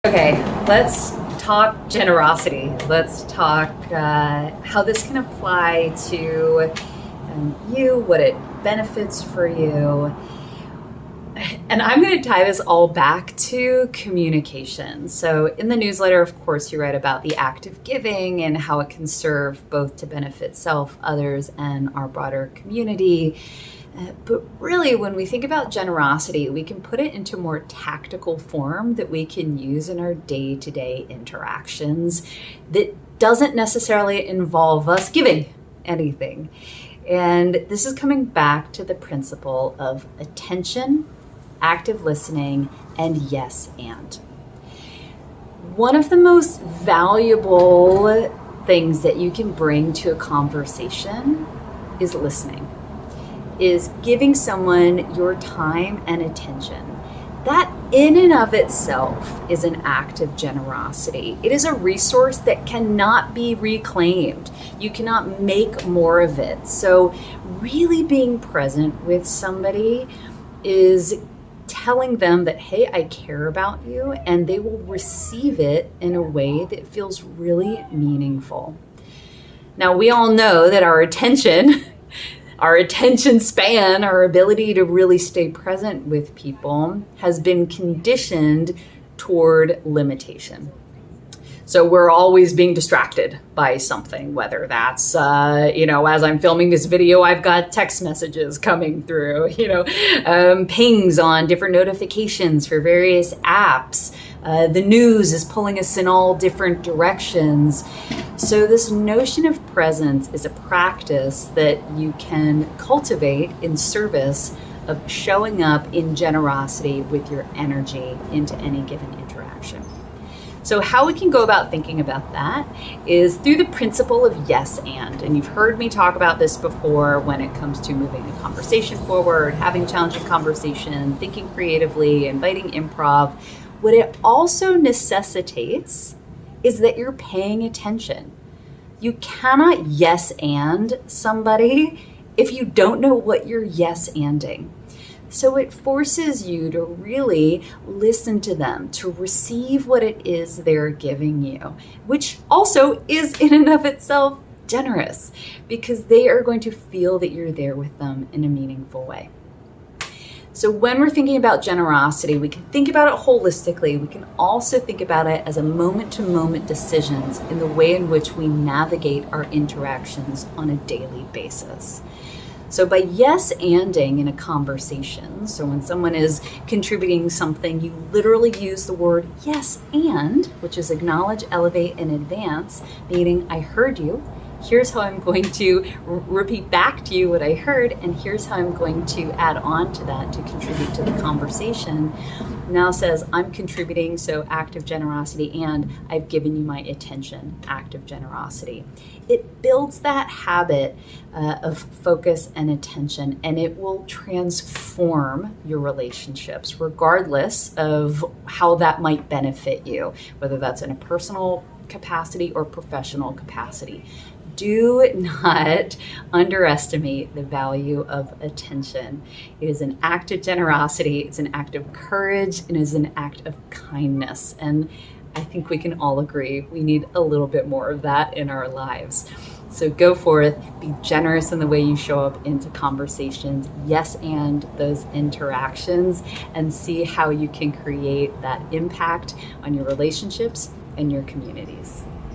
Okay, let's talk generosity. Let's talk how this can apply to you, what it benefits for you. And I'm going to tie this all back to communication. So in the newsletter, of course, you write about the act of giving and how it can serve both to benefit self, others, and our broader community. But really, when we think about generosity, we can put it into more tactical form that we can use in our day-to-day interactions that doesn't necessarily involve us giving anything. And this is coming back to the principle of attention, active listening, and yes and. One of the most valuable things that you can bring to a conversation is listening. Is giving someone your time and attention. That in and of itself is an act of generosity. It is a resource that cannot be reclaimed. You cannot make more of it. So really being present with somebody is telling them that, hey, I care about you, and they will receive it in a way that feels really meaningful. Now, we all know that our attention span, our ability to really stay present with people has been conditioned toward limitation. So we're always being distracted by something, whether that's, as I'm filming this video, I've got text messages coming through, pings on different notifications for various apps. The news is pulling us in all different directions. So this notion of presence is a practice that you can cultivate in service of showing up in generosity with your energy into any given interaction. So how we can go about thinking about that is through the principle of yes and you've heard me talk about this before when it comes to moving a conversation forward, having challenging conversation, thinking creatively, inviting improv. What it also necessitates is that you're paying attention. You cannot yes and somebody if you don't know what you're yes anding. So it forces you to really listen to them, to receive what it is they're giving you, which also is in and of itself generous because they are going to feel that you're there with them in a meaningful way. So when we're thinking about generosity, we can think about it holistically. We can also think about it as a moment-to-moment decisions in the way in which we navigate our interactions on a daily basis. So by yes anding in a conversation, so when someone is contributing something, you literally use the word yes and, which is acknowledge, elevate, and advance, meaning I heard you. Here's how I'm going to repeat back to you what I heard, and here's how I'm going to add on to that to contribute to the conversation. Now says, I'm contributing, so act of generosity, and I've given you my attention, act of generosity. It builds that habit of focus and attention, and it will transform your relationships, regardless of how that might benefit you, whether that's in a personal capacity or professional capacity. Do not underestimate the value of attention. It is an act of generosity, it's an act of courage, and it is an act of kindness. And I think we can all agree we need a little bit more of that in our lives. So go forth, be generous in the way you show up into conversations, yes and those interactions, and see how you can create that impact on your relationships and your communities.